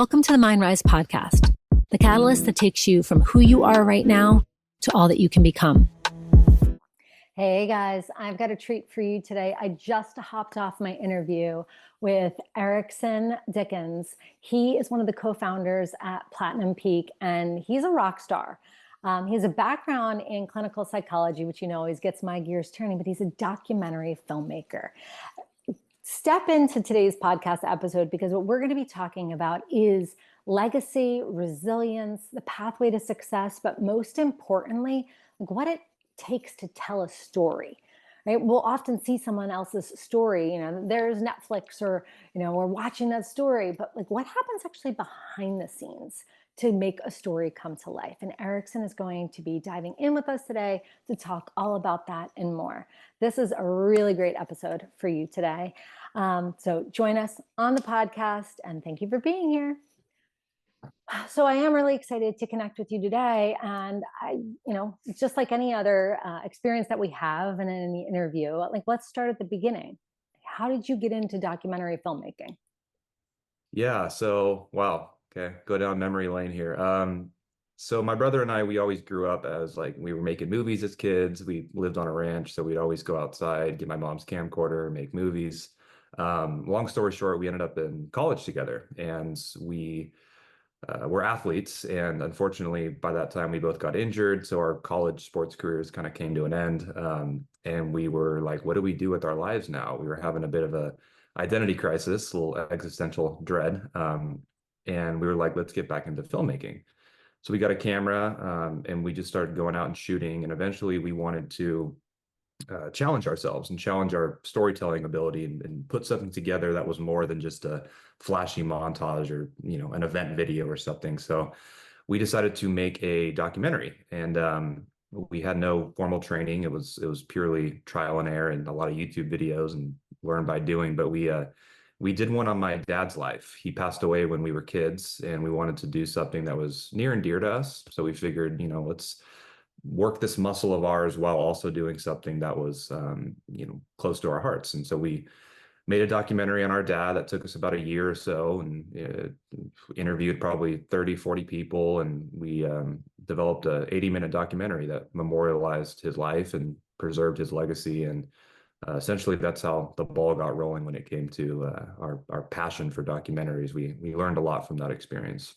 Welcome to the Mind Rise podcast, the catalyst that takes you from who you are right now to all that you can become. Hey guys, I've got a treat for you today. I just hopped off my interview with Eriksen Dickens. He is one of the co-founders at Platinum Peak, and he's a rock star. He has a background in clinical psychology, which always gets my gears turning, but he's a documentary filmmaker. Step into today's podcast episode because what we're going to be talking about is legacy, resilience, the pathway to success, but most importantly, like what it takes to tell a story. Right? We'll often see someone else's story. There's Netflix, or we're watching that story, but like what happens actually behind the scenes to make a story come to life? And Eriksen is going to be diving in with us today to talk all about that and more. This is a really great episode for you today. So join us on the podcast, and thank you for being here. So I am really excited to connect with you today. And just like any other experience that we have in any interview, like let's start at the beginning. How did you get into documentary filmmaking? Yeah, wow. Okay, go down memory lane here. So my brother and I, we always grew up as like we were making movies as kids. We lived on a ranch, so we'd always go outside, get my mom's camcorder, make movies. Long story short, we ended up in college together, and we were athletes. And unfortunately, by that time, we both got injured, so our college sports careers kind of came to an end. And we were like, what do we do with our lives now? We were having a bit of a identity crisis, a little existential dread. And we were like, let's get back into filmmaking. So we got a camera, and we just started going out and shooting. And eventually we wanted to challenge ourselves and challenge our storytelling ability, and put something together that was more than just a flashy montage or, an event video or something. So we decided to make a documentary, and we had no formal training. It was purely trial and error and a lot of YouTube videos and learn by doing. But we did one on my dad's life. He passed away when we were kids, and we wanted to do something that was near and dear to us. So we figured, let's work this muscle of ours while also doing something that was, close to our hearts. And so we made a documentary on our dad that took us about a year or so, and interviewed probably 30, 40 people. And we developed a 80-minute documentary that memorialized his life and preserved his legacy. And essentially, that's how the ball got rolling when it came to our passion for documentaries. We learned a lot from that experience.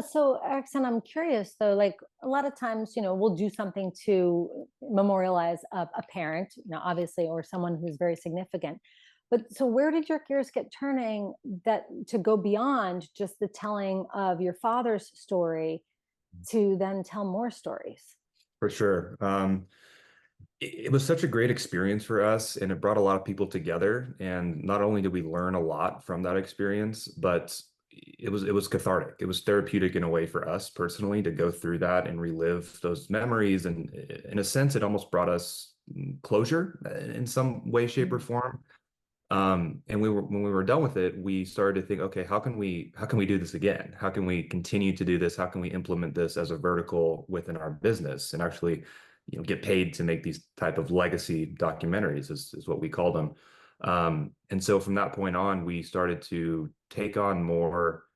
So, Eriksen, I'm curious though, like a lot of times, we'll do something to memorialize a parent, obviously, or someone who's very significant. But so where did your gears get turning that to go beyond just the telling of your father's story to then tell more stories? For sure. It was such a great experience for us, and it brought a lot of people together. And not only did we learn a lot from that experience, but it was cathartic. It was therapeutic in a way for us personally to go through that and relive those memories. And in a sense, it almost brought us closure in some way, shape, or form. And when we were done with it, we started to think, okay, how can we do this again? How can we continue to do this? How can we implement this as a vertical within our business and actually, get paid to make these type of legacy documentaries is what we call them. And so from that point on, we started to take on more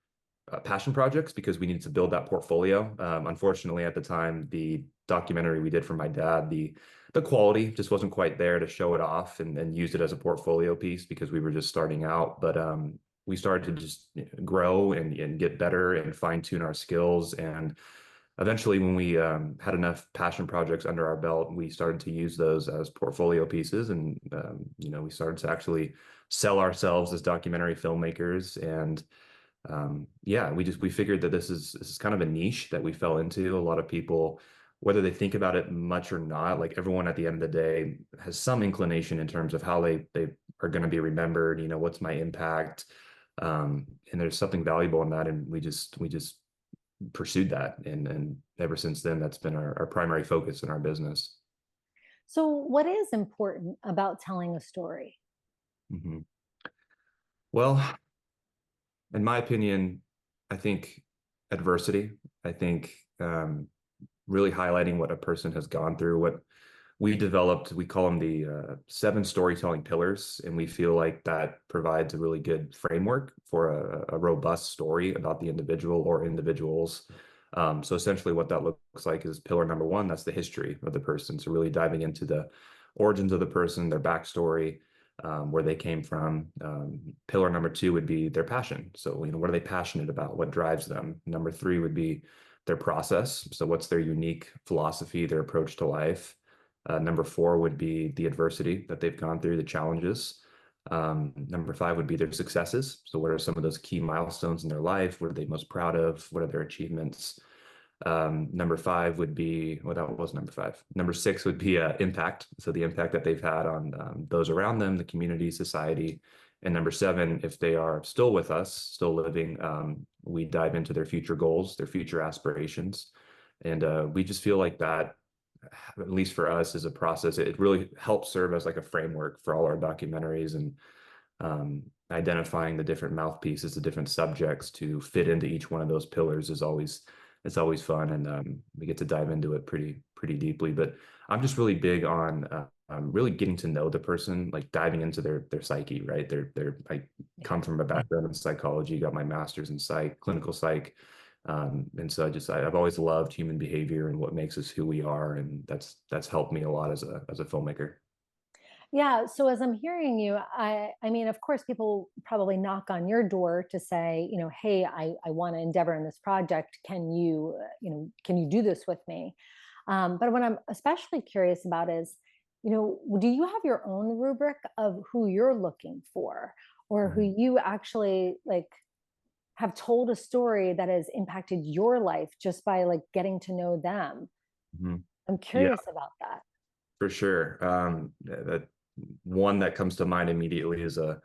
passion projects because we needed to build that portfolio. Unfortunately, at the time, the documentary we did for my dad, the quality just wasn't quite there to show it off and use it as a portfolio piece because we were just starting out. But we started to just grow and get better and fine tune our skills. And eventually, when we had enough passion projects under our belt, we started to use those as portfolio pieces. And, we started to actually sell ourselves as documentary filmmakers. And yeah, we figured that this is kind of a niche that we fell into. A lot of people, whether they think about it much or not, like everyone at the end of the day has some inclination in terms of how they are going to be remembered. What's my impact? And there's something valuable in that, and we just pursued that, and ever since then, that's been our primary focus in our business. So, what is important about telling a story? Hmm. Well, in my opinion, I think adversity. I think really highlighting what a person has gone through, we call them the seven storytelling pillars, and we feel like that provides a really good framework for a robust story about the individual or individuals. So essentially what that looks like is pillar number one, that's the history of the person. So really diving into the origins of the person, their backstory, where they came from. Pillar number two would be their passion. So, what are they passionate about? What drives them? Number three would be their process. So what's their unique philosophy, their approach to life? Number four would be the adversity that they've gone through, the challenges. Number five would be their successes. So what are some of those key milestones in their life? What are they most proud of? What are their achievements? Number five would be, well, that was number five. Number six would be impact. So the impact that they've had on those around them, the community, society. And number seven, if they are still with us, still living, we dive into their future goals, their future aspirations. And we just feel like that, at least for us, is a process. It really helps serve as like a framework for all our documentaries, and identifying the different mouthpieces, the different subjects to fit into each one of those pillars is always it's always fun, and we get to dive into it pretty deeply. But I'm just really big on really getting to know the person, like diving into their psyche, right? I come from a background in psychology, got my master's in clinical psych. And so I've always loved human behavior and what makes us who we are. And that's helped me a lot as a filmmaker. Yeah. So as I'm hearing you, I mean, of course, people probably knock on your door to say, hey, I want to endeavor in this project. Can you do this with me? But what I'm especially curious about is, do you have your own rubric of who you're looking for, or who you actually like have told a story that has impacted your life just by like getting to know them? Mhm. I'm Yeah, curious about that. for sure. That one that comes to mind immediately is a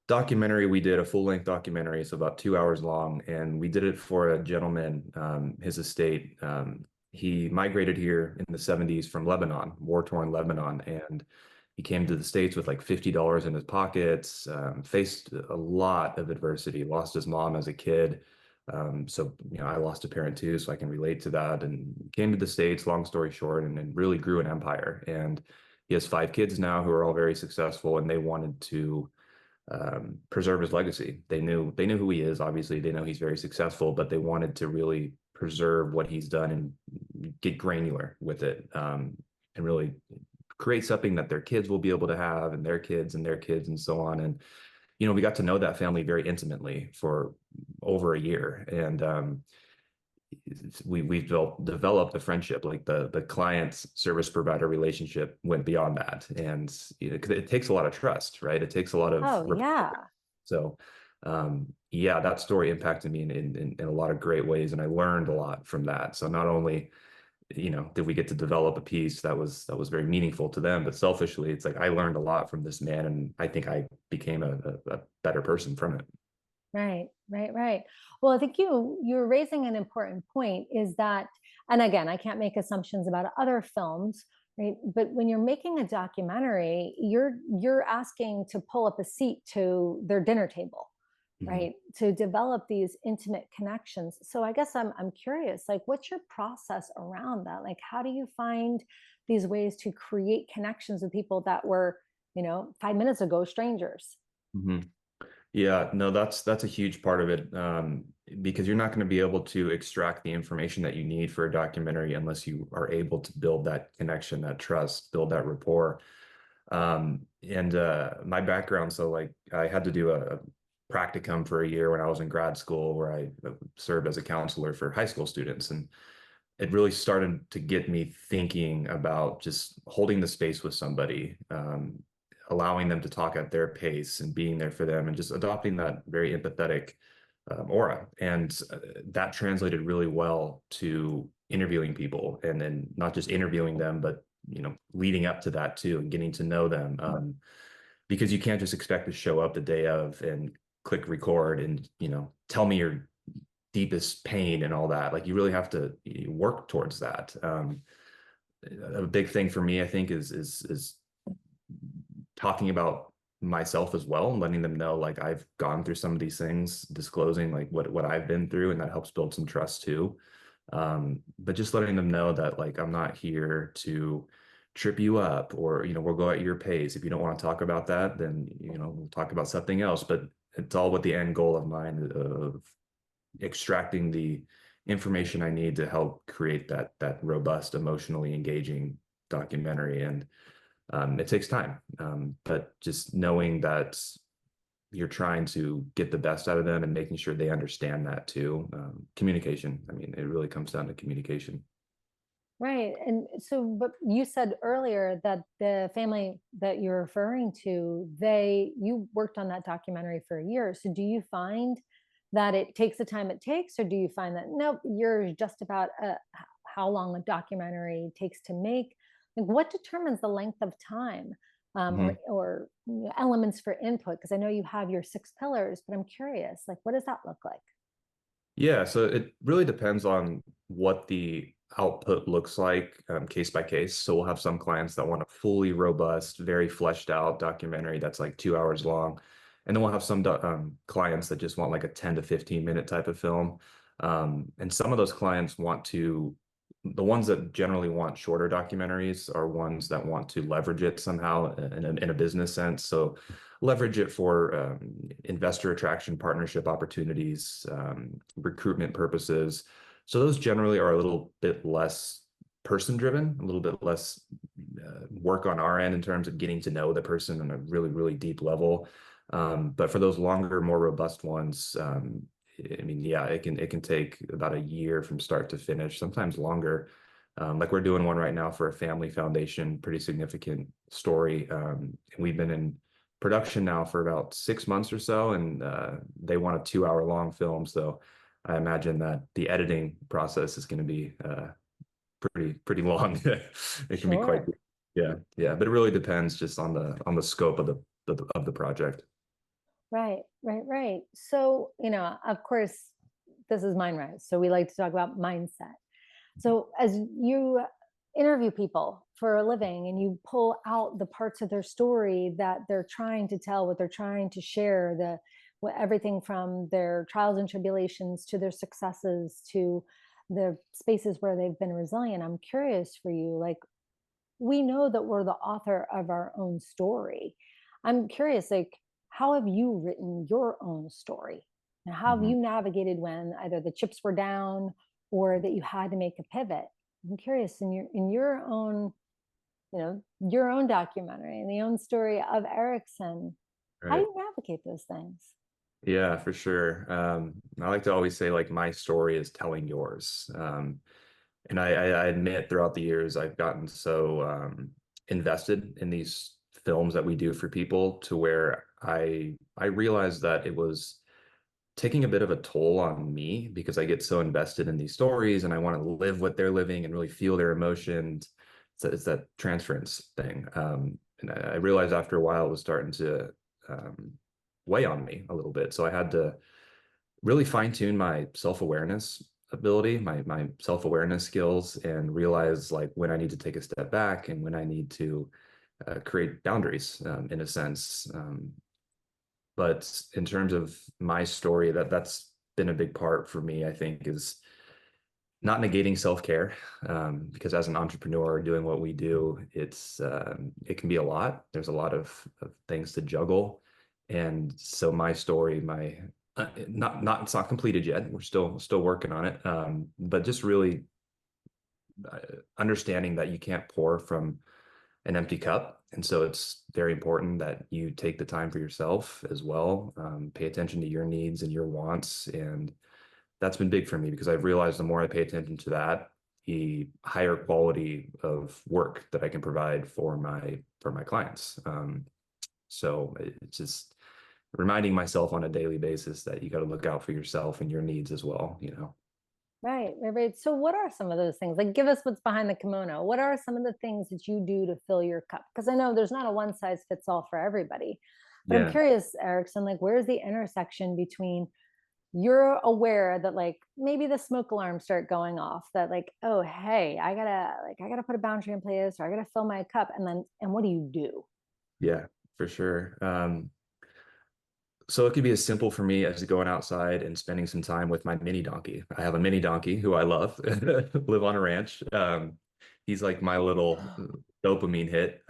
documentary we did, a full-length documentary. It's about 2 hours long, and we did it for a gentleman, his estate. He migrated here in the 70s from Lebanon, war-torn Lebanon, and he came to the States with like $50 in his pockets, faced a lot of adversity, lost his mom as a kid. So, I lost a parent too, so I can relate to that, and came to the States, long story short, and really grew an empire. And he has 5 kids now who are all very successful, and they wanted to preserve his legacy. They knew who he is. Obviously, they know he's very successful, but they wanted to really preserve what he's done and get granular with it, and really create something that their kids will be able to have, and their kids and their kids and so on. And we got to know that family very intimately for over a year, and we developed a friendship. Like the client's service provider relationship went beyond that, and 'cause it takes a lot of trust, right? It takes a lot of Oh, yeah. so yeah, that story impacted me in a lot of great ways, and I learned a lot from that. So not only did we get to develop a piece that was very meaningful to them, but selfishly, it's like I learned a lot from this man, and I think I became a better person from it. Right, right, right. Well, I think you're raising an important point is that, and again, I can't make assumptions about other films, right? But when you're making a documentary, you're asking to pull up a seat to their dinner table, Mhm. right? To develop these intimate connections. So I guess I'm curious, like, what's your process around that? Like, how do you find these ways to create connections with people that were, 5 minutes ago, strangers? Mhm. Yeah, no, that's a huge part of it, because you're not going to be able to extract the information that you need for a documentary unless you are able to build that connection, that trust, build that rapport. And my background, so like I had to do a practicum for a year when I was in grad school, where I served as a counselor for high school students, and it really started to get me thinking about just holding the space with somebody, allowing them to talk at their pace and being there for them, and just adopting that very empathetic aura. And that translated really well to interviewing people, and then not just interviewing them, but leading up to that too, and getting to know them. Because you can't just expect to show up the day of and click record and tell me your deepest pain and all that. Like you really have to work towards that. A big thing for me, I think, is talking about myself as well, and letting them know like I've gone through some of these things, disclosing like what I've been through, and that helps build some trust too. But just letting them know that like I'm not here to trip you up, or we'll go at your pace. If you don't want to talk about that, then we'll talk about something else. But it's all with the end goal of mine of extracting the information I need to help create that robust, emotionally engaging documentary. And it takes time, but just knowing that you're trying to get the best out of them and making sure they understand that too. Communication. I mean, it really comes down to communication. Right. And so, but you said earlier that the family that you're referring to, you worked on that documentary for a year. So do you find that it takes the time it takes, or do you find that, nope, you're just about how long a documentary takes to make? Like, what determines the length of time, Mhm. or elements for input? Because I know you have your 6 pillars, but I'm curious, like, what does that look like? Yeah, so it really depends on what the output looks like, case by case. So we'll have some clients that want a fully robust, very fleshed out documentary that's like 2 hours long. And then we'll have some clients that just want like a 10 to 15 minute type of film. And some of those clients the ones that generally want shorter documentaries are ones that want to leverage it somehow in a business sense. So leverage it for investor attraction, partnership opportunities, recruitment purposes. So those generally are a little bit less person driven, a little bit less work on our end in terms of getting to know the person on a really, really deep level. But for those longer, more robust ones, I mean, yeah, it can take about a year from start to finish, sometimes longer. Like we're doing one right now for a family foundation, pretty significant story. And we've been in production now for about 6 months or so, and they want a 2 hour long film. So I imagine that the editing process is going to be pretty long. It can be quite, Sure. yeah, yeah. But it really depends just on the scope of the project. Right, right, right. So, of course, this is Mind Rise. So we like to talk about mindset. So as you interview people for a living and you pull out the parts of their story that they're trying to tell, what they're trying to share, everything from their trials and tribulations to their successes to the spaces where they've been resilient. I'm curious for you, like, we know that we're the author of our own story. I'm curious, like, how have you written your own story? And how have Mhm. you navigated when either the chips were down or that you had to make a pivot? I'm curious, in your own, your own documentary and the own story of Eriksen, how do Right. you navigate those things? Yeah, for sure. I like to always say like my story is telling yours. And I admit throughout the years I've gotten so invested in these films that we do for people to where I realized that it was taking a bit of a toll on me because I get so invested in these stories and I want to live what they're living and really feel their emotions. So it's that transference thing. And I realized after a while it was starting to um, weigh on me a little bit. So I had to really fine tune my self-awareness ability, my self-awareness skills, and realize like when I need to take a step back and when I need to create boundaries in a sense. But in terms of my story, that's been a big part for me, I think, is not negating self-care, because as an entrepreneur doing what we do, it can be a lot. There's a lot of things to juggle. And so my story, my not it's not completed yet. We're still working on it. But just really uh, understanding that you can't pour from an empty cup. And so it's very important that you take the time for yourself as well. Pay attention to your needs and your wants. And that's been big for me because I've realized the more I pay attention to that, the higher quality of work that I can provide for my clients. So it's just reminding myself on a daily basis that you got to look out for yourself and your needs as well. Right, right, right. So, what are some of those things? Like, give us what's behind the kimono. What are some of the things that you do to fill your cup? Because I know there's not a one size fits all for everybody. But I'm Yeah. curious, Erickson, like, where's the intersection between you're aware that, like, maybe the smoke alarms start going off, that, like, oh, hey, I gotta put a boundary in place, or I gotta fill my cup. And what do you do? Yeah, for sure. So it could be as simple for me as going outside and spending some time with my mini donkey. I have a mini donkey who I love, live on a ranch. He's like my little dopamine hit.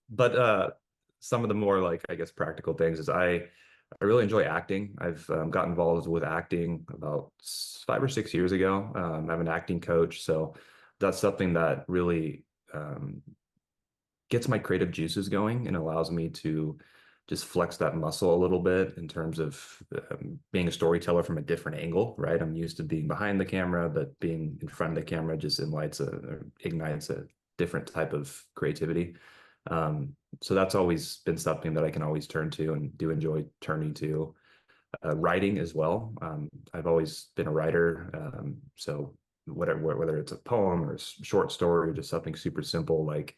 But some of the more like, I guess, practical things is I really enjoy acting. I've got involved with acting about 5 or 6 years ago. I'm an acting coach, so that's something that really gets my creative juices going and allows me to just flex that muscle a little bit in terms of being a storyteller from a different angle, right? I'm used to being behind the camera, but being in front of the camera just ignites a different type of creativity. So that's always been something that I can always turn to and do enjoy turning to. Writing as well. I've always been a writer. So whether it's a poem or a short story or just something super simple, like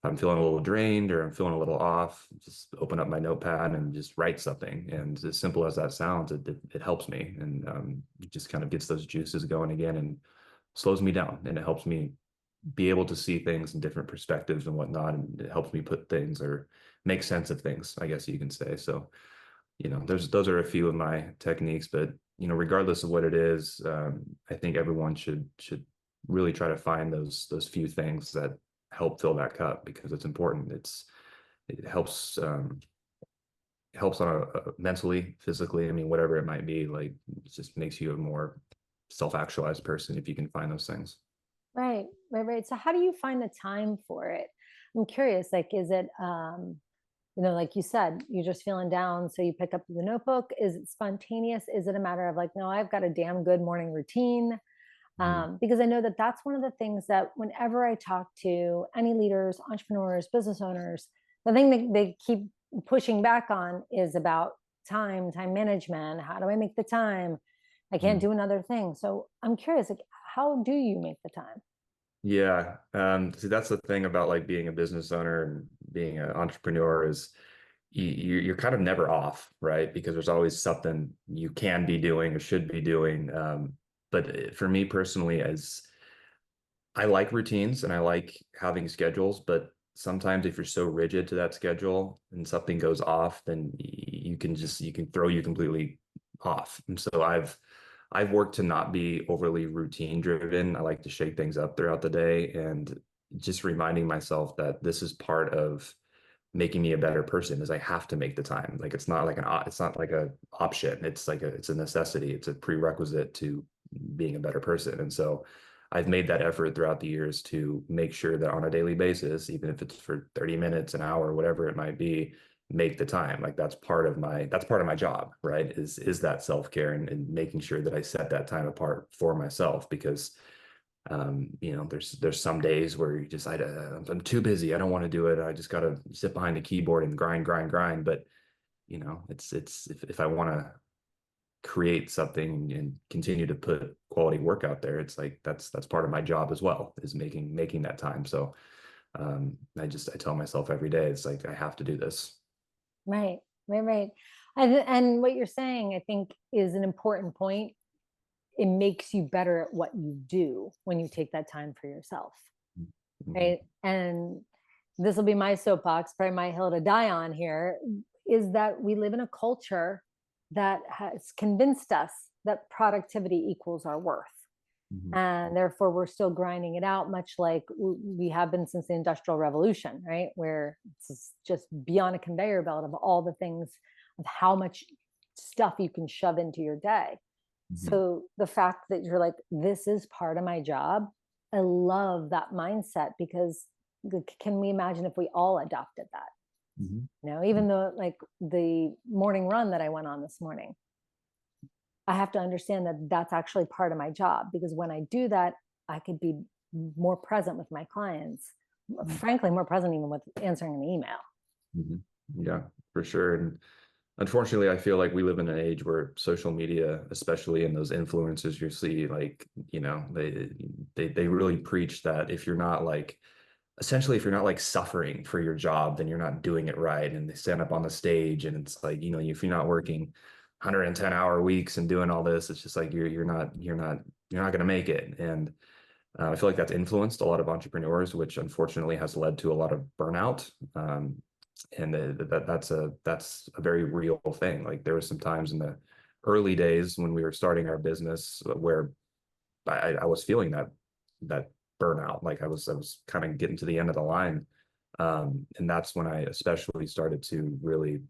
I'm feeling a little drained or I'm feeling a little off, just open up my notepad and just write something. And as simple as that sounds, it helps me, and it just kind of gets those juices going again and slows me down, and it helps me be able to see things in different perspectives and whatnot. And it helps me put things or make sense of things, I guess you can say. So, those are a few of my techniques, but regardless of what it is, I think everyone should really try to find those few things that help fill that cup, because it's important. It helps on a mentally, physically. I mean, whatever it might be, like it just makes you a more self-actualized person if you can find those things. Right, right, right. So how do you find the time for it? I'm curious, like, is it, like you said, you're just feeling down, so you pick up the notebook. Is it spontaneous? Is it a matter of like, no, I've got a damn good morning routine? Mhm. Because I know that that's one of the things that whenever I talk to any leaders, entrepreneurs, business owners, the thing they keep pushing back on is about time management. How do I make the time? I can't Mhm. do another thing. So I'm curious, like, how do you make the time? Yeah. See, that's the thing about like being a business owner and being an entrepreneur is you're kind of never off, right? Because there's always something you can be doing or should be doing. But for me personally, as I like routines and I like having schedules, but sometimes if you're so rigid to that schedule and something goes off, then you can throw you completely off. And so I've worked to not be overly routine driven. I like to shake things up throughout the day, and just reminding myself that this is part of making me a better person is I have to make the time. Like it's not like a option. It's a necessity. It's a prerequisite to being a better person. And so I've made that effort throughout the years to make sure that on a daily basis, even if it's for 30 minutes, an hour, whatever it might be, make the time. Like that's part of my job, right? Is that self-care, and making sure that I set that time apart for myself, because there's some days where I'm too busy. I don't want to do it. I just got to sit behind the keyboard and grind. But it's if I want to create something and continue to put quality work out there, it's like that's part of my job as well, is making that time. So I tell myself every day, it's like I have to do this. Right, right, right. And what you're saying, I think, is an important point. It makes you better at what you do when you take that time for yourself, Mhm. right? And this will be my soapbox, probably my hill to die on here, is that we live in a culture that has convinced us that productivity equals our worth. Mhm. And therefore, we're still grinding it out, much like we have been since the Industrial Revolution, right? Where it's just beyond a conveyor belt of all the things, of how much stuff you can shove into your day. Mhm. So the fact that you're like, this is part of my job, I love that mindset, because can we imagine if we all adopted that? Mhm. Even though, like, the morning run that I went on this morning, I have to understand that that's actually part of my job, because when I do that, I could be more present with my clients, Mhm. frankly, more present even with answering an email. Mhm. Yeah, for sure. And unfortunately, I feel like we live in an age where social media, especially in those influencers you see, like, they really preach that if you're not like, essentially, if you're not like suffering for your job, then you're not doing it right. And they stand up on the stage and it's like, if you're not working 110-hour weeks and doing all this, it's just like you're not going to make it. And I feel like that's influenced a lot of entrepreneurs, which unfortunately has led to a lot of burnout. And that's a very real thing. Like there were some times in the early days when we were starting our business where I was feeling that burnout. Like I was kind of getting to the end of the line. And that's when I especially started to really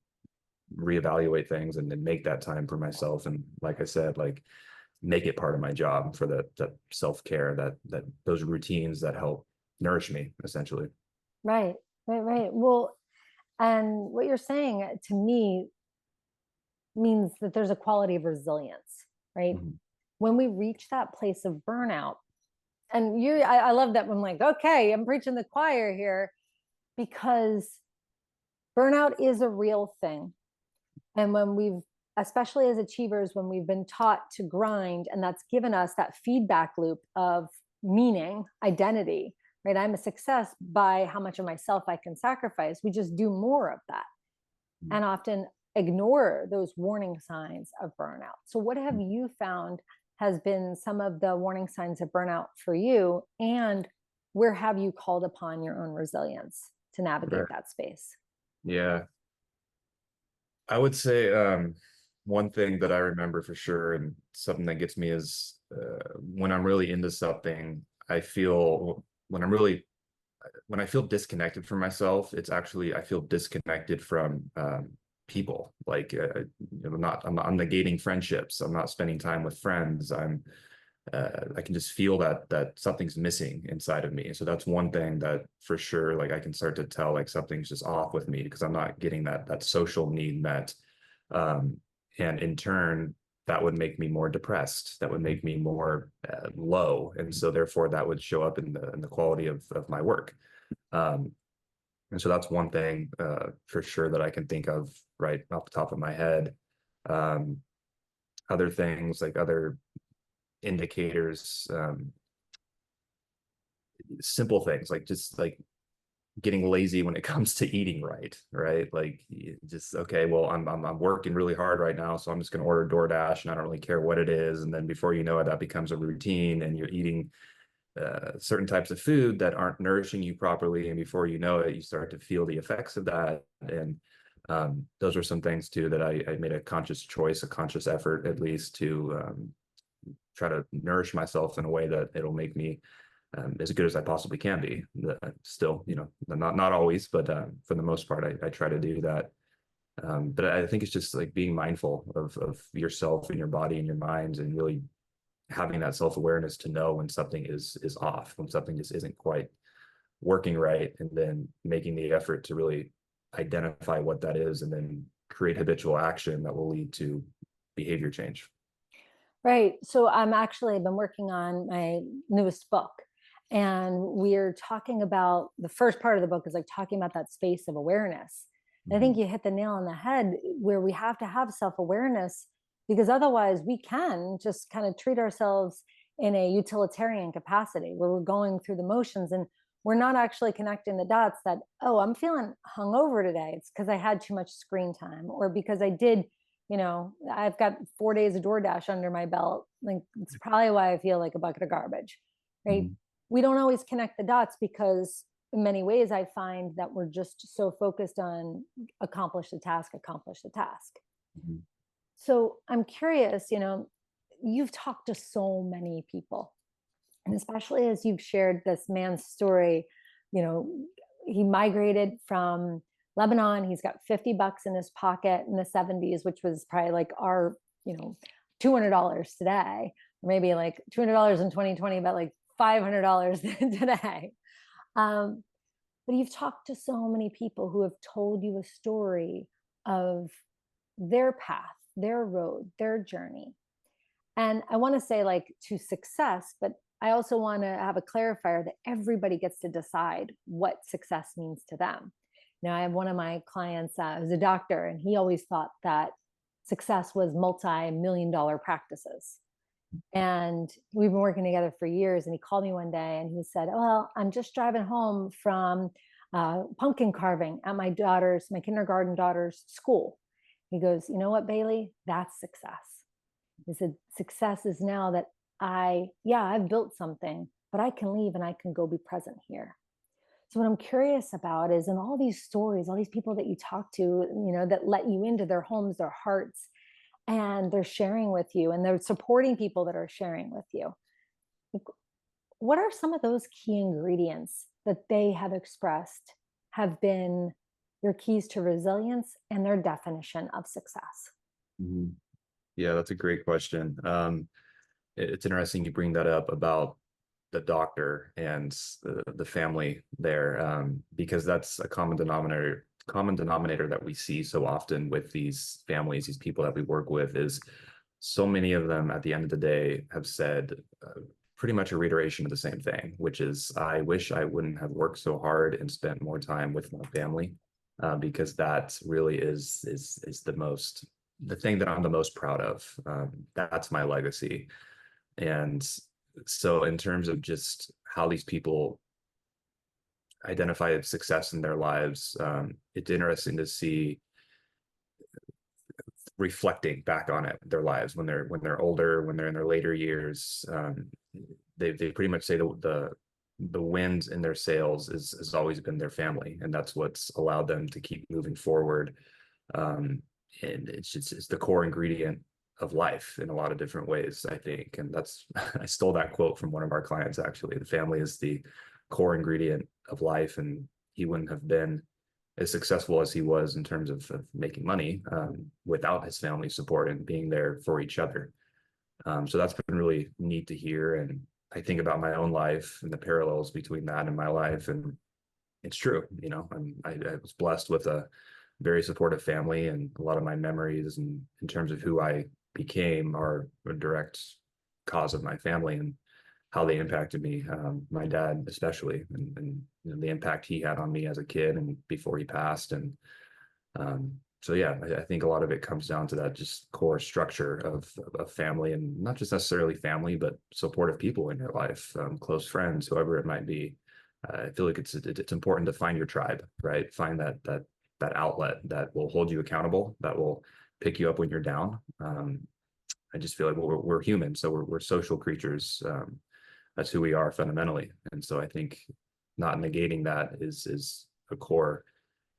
reevaluate things and then make that time for myself. And like I said, like make it part of my job for that self-care, that those routines that help nourish me essentially. Right, right. Well, and what you're saying to me means that there's a quality of resilience, right? Mhm. When we reach that place of burnout, and I love that. I'm like, okay, I'm preaching the choir here, because burnout is a real thing. And when we've, especially as achievers, when we've been taught to grind, and that's given us that feedback loop of meaning, identity, right? I'm a success by how much of myself I can sacrifice. We just do more of that and often ignore those warning signs of burnout. So, what have you found has been some of the warning signs of burnout for you? And where have you called upon your own resilience to navigate Right. that space? Yeah. I would say one thing that I remember for sure and something that gets me is when I'm really into something, I feel when I feel disconnected from myself, it's actually I feel disconnected from people. Like I'm negating friendships. I'm not spending time with friends. I can just feel that something's missing inside of me. So that's one thing that for sure, like I can start to tell like something's just off with me because I'm not getting that social need met. Um, and in turn, that would make me more depressed. That would make me more low, and so therefore that would show up in the quality of my work. Um, and so that's one thing for sure that I can think of right off the top of my head. Um, Other things like other indicators, simple things like just like getting lazy when it comes to eating right, right? Like just okay, well, I'm working really hard right now, so I'm just going to order DoorDash, and I don't really care what it is. And then before you know it, that becomes a routine, and you're eating certain types of food that aren't nourishing you properly, and before you know it, you start to feel the effects of that. And those are some things too that I made a conscious choice, a conscious effort at least to try to nourish myself in a way that it'll make me as good as I possibly can be. Still, not always, but for the most part, I try to do that. But I think it's just like being mindful of yourself and your body and your mind, and really having that self-awareness to know when something is off, when something just isn't quite working right, and then making the effort to really identify what that is, and then create habitual action that will lead to behavior change. Right. So I'm actually been working on my newest book, and we're talking about the first part of the book is like talking about that space of awareness. And I think Mhm. you hit the nail on the head where we have to have self-awareness, because otherwise we can just kind of treat ourselves in a utilitarian capacity where we're going through the motions and we're not actually connecting the dots that, oh, I'm feeling hungover today. It's because I had too much screen time, or because I did, I've got 4 days of DoorDash under my belt. Like, it's probably why I feel like a bucket of garbage, right? Mhm. We don't always connect the dots because in many ways I find that we're just so focused on accomplish the task. Mhm. So I'm curious, you've talked to so many people, and especially as you've shared this man's story, you know, he migrated from Lebanon. He's got $50 in his pocket in the 70s, which was probably like our, $200 today, or maybe like $200 in 2020, but like $500 today. Um, but you've talked to so many people who have told you a story of their path, their road, their journey. And I want to say like to success, but I also want to have a clarifier that everybody gets to decide what success means to them. Now, I have one of my clients who's a doctor, and he always thought that success was multi-million-dollar practices. And we've been working together for years. And he called me one day and he said, well, I'm just driving home from pumpkin carving at my kindergarten daughter's school. He goes, you know what, Bailey? That's success. He said, success is now that I've built something, but I can leave and I can go be present here. So what I'm curious about is in all these stories, all these people that you talk to, that let you into their homes, their hearts, and they're sharing with you and they're supporting people that are sharing with you. what are some of those key ingredients that they have expressed have been their keys to resilience and their definition of success? Mhm. Yeah, that's a great question. It's interesting you bring that up about the doctor and the family there, because that's a common denominator that we see so often with these families, these people that we work with, is so many of them at the end of the day have said pretty much a reiteration of the same thing, which is, I wish I wouldn't have worked so hard and spent more time with my family, because that really is the thing that I'm the most proud of. That's my legacy. And so in terms of just how these people identify success in their lives, it's interesting to see reflecting back on it, their lives when they're older, when they're in their later years. They pretty much say the wind in their sails has always been their family, and that's what's allowed them to keep moving forward. Um, and it's the core ingredient of life in a lot of different ways, I think. And that's I stole that quote from one of our clients, actually. The family is the core ingredient of life, and he wouldn't have been as successful as he was in terms of making money, without his family support and being there for each other. So that's been really neat to hear. And I think about my own life and the parallels between that and my life. And it's true, I was blessed with a very supportive family, and a lot of my memories and in terms of who I became are a direct cause of my family and how they impacted me. My dad, especially, and the impact he had on me as a kid and before he passed. And so, yeah, I think a lot of it comes down to that just core structure of family, and not just necessarily family, but supportive people in your life, close friends, whoever it might be. I feel like it's important to find your tribe, right? Find that outlet that will hold you accountable, that will pick you up when you're down. I just feel like we're human, so we're social creatures. That's who we are fundamentally, and so I think not negating that is a core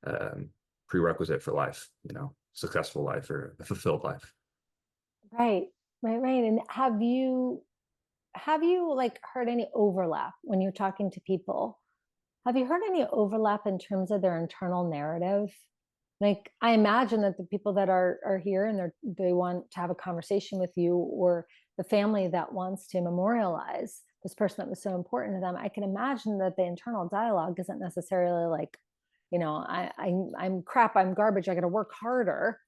um, prerequisite for life, successful life or a fulfilled life. Right, right. And have you like heard any overlap when you're talking to people? Have you heard any overlap in terms of their internal narrative? Like, I imagine that the people that are here and they want to have a conversation with you, or the family that wants to memorialize this person that was so important to them, I can imagine that the internal dialogue isn't necessarily like, I'm crap, I'm garbage, I got to work harder,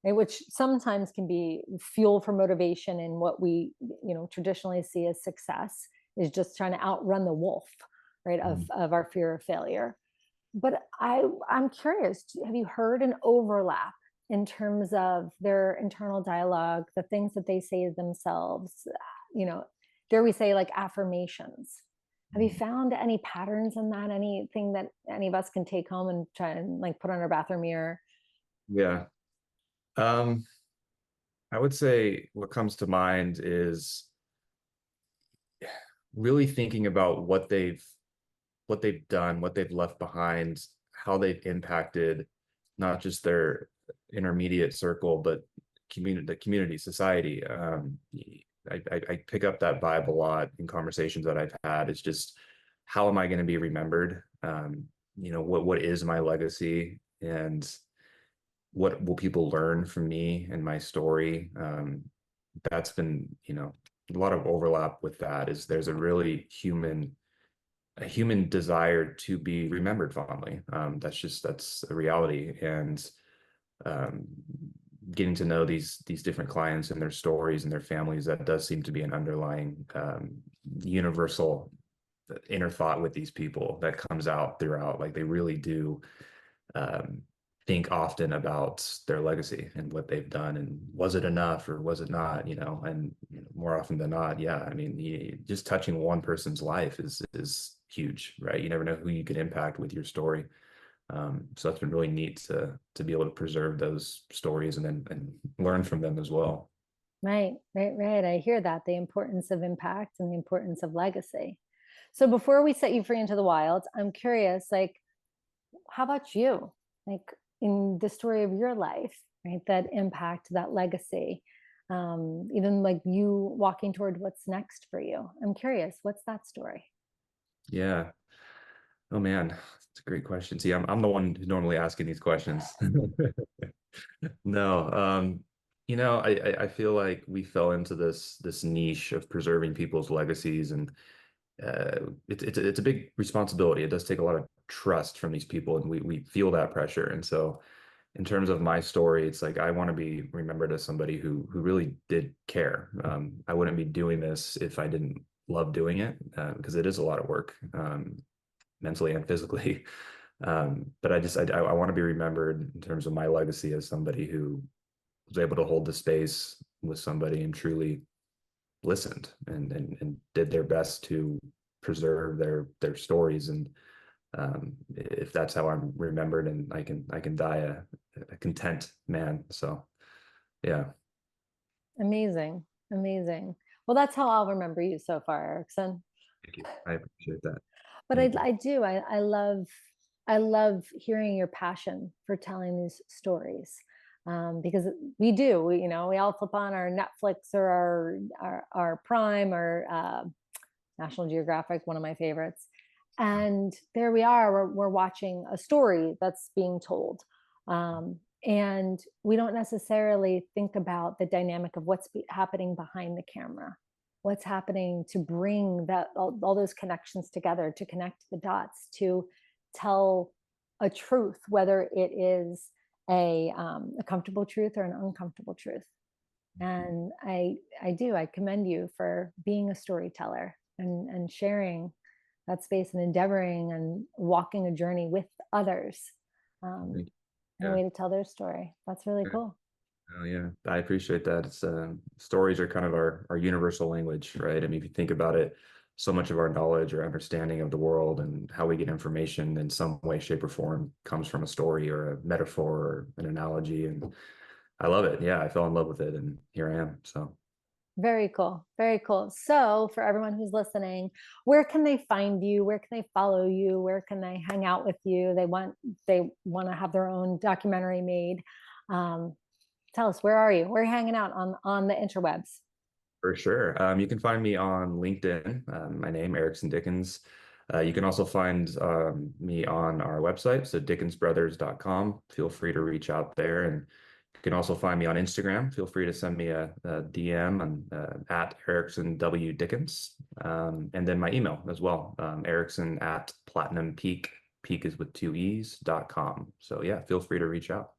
right? Which sometimes can be fuel for motivation in what we, traditionally see as success, is just trying to outrun the wolf, right, of Mhm. of our fear of failure. But I'm curious, have you heard an overlap in terms of their internal dialogue, the things that they say to themselves, you know, dare we say, like, affirmations? Have you found any patterns in that? Anything that any of us can take home and try and like put on our bathroom mirror? Yeah. Um, I would say what comes to mind is really thinking about what they've done, what they've left behind, how they've impacted not just their intermediate circle, but the community, society. I pick up that vibe a lot in conversations that I've had. It's just, how am I going to be remembered? What is my legacy, and what will people learn from me and my story? That's been, a lot of overlap with that. Is there's a human desire to be remembered fondly. That's a reality. And um, getting to know these different clients and their stories and their families, that does seem to be an underlying universal inner thought with these people that comes out throughout. Like, they really do um, think often about their legacy and what they've done, and was it enough or was it not, and more often than not, yeah, I mean, just touching one person's life is huge, right? You never know who you could impact with your story. So that's been really neat to be able to preserve those stories and then and learn from them as well. Right, right, right. I hear that, the importance of impact and the importance of legacy. So before we set you free into the wild, I'm curious, like, how about you? Like, in the story of your life, right? That impact, that legacy. even like you walking toward what's next for you. I'm curious, what's that story? Yeah. Oh man, that's a great question. See, I'm the one who's normally asking these questions. No, I feel like we fell into this niche of preserving people's legacies, and it's a big responsibility. It does take a lot of trust from these people, and we feel that pressure. And so, in terms of my story, it's like I want to be remembered as somebody who really did care. I wouldn't be doing this if I didn't love doing it, because it is a lot of work, mentally and physically. But I want to be remembered in terms of my legacy as somebody who was able to hold the space with somebody and truly listened and did their best to preserve their stories. And if that's how I'm remembered, and I can die a content man. So yeah. Amazing. Amazing. Well, that's how I'll remember you so far, Eriksen. Thank you. I appreciate that. But Thank you. I do. I love hearing your passion for telling these stories. Because we do, we all flip on our Netflix or our Prime or National Geographic, one of my favorites. And there we are, we're watching a story that's being told. And we don't necessarily think about the dynamic of what's happening behind the camera, what's happening to bring that all those connections together, to connect the dots, to tell a truth, whether it is a comfortable truth or an uncomfortable truth. And I commend you for being a storyteller and sharing that space and endeavoring and walking a journey with others, in a way to tell their story. That's really cool. Oh yeah, I appreciate that. It's stories are kind of our universal language, right? I mean, if you think about it, so much of our knowledge or understanding of the world and how we get information in some way, shape, or form comes from a story or a metaphor or an analogy. And I love it. Yeah, I fell in love with it, and here I am. So Very cool. Very cool. So for everyone who's listening, where can they find you? Where can they follow you? Where can they hang out with you? They want to have their own documentary made. Um, Tell us, where are you? Where are you hanging out on the interwebs? for sure. You can find me on LinkedIn. My name, Eriksen Dickens. You can also find me on our website, so dickensbrothers.com. Feel free to reach out there. And you can also find me on Instagram. Feel free to send me a DM on at Eriksen W. Dickens. And then my email as well, Eriksen at Platinum Peak. Peak is with 2 E's.com. So yeah, feel free to reach out.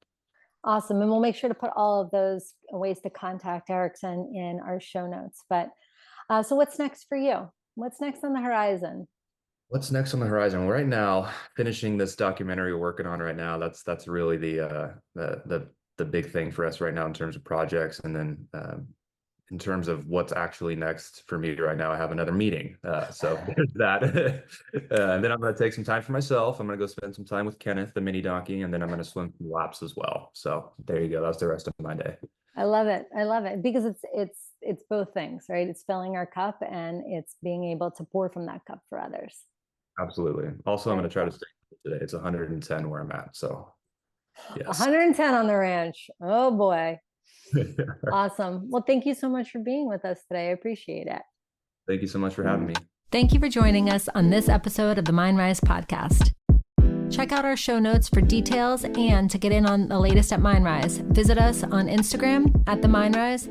Awesome. And we'll make sure to put all of those ways to contact Eriksen in our show notes. But so what's next for you? What's next on the horizon? What's next on the horizon? Well, right now, finishing this documentary we're working on right now. That's really the big thing for us right now in terms of projects. And then in terms of what's actually next for me right now, I have another meeting. So there's that. And then I'm going to take some time for myself. I'm going to go spend some time with Kenneth, the mini donkey, and then I'm going to swim some laps as well. So there you go. That's the rest of my day. I love it. I love it because it's both things, right? It's filling our cup and it's being able to pour from that cup for others. Absolutely. Also, I'm going to try to stay today. It's 110 where I'm at. So yes. 110 on the ranch. Oh boy. Awesome. Well, thank you so much for being with us today. I appreciate it. Thank you so much for having me. Thank you for joining us on this episode of the MindRise podcast. Check out our show notes for details and to get in on the latest at MindRise. Visit us on Instagram at the MindRise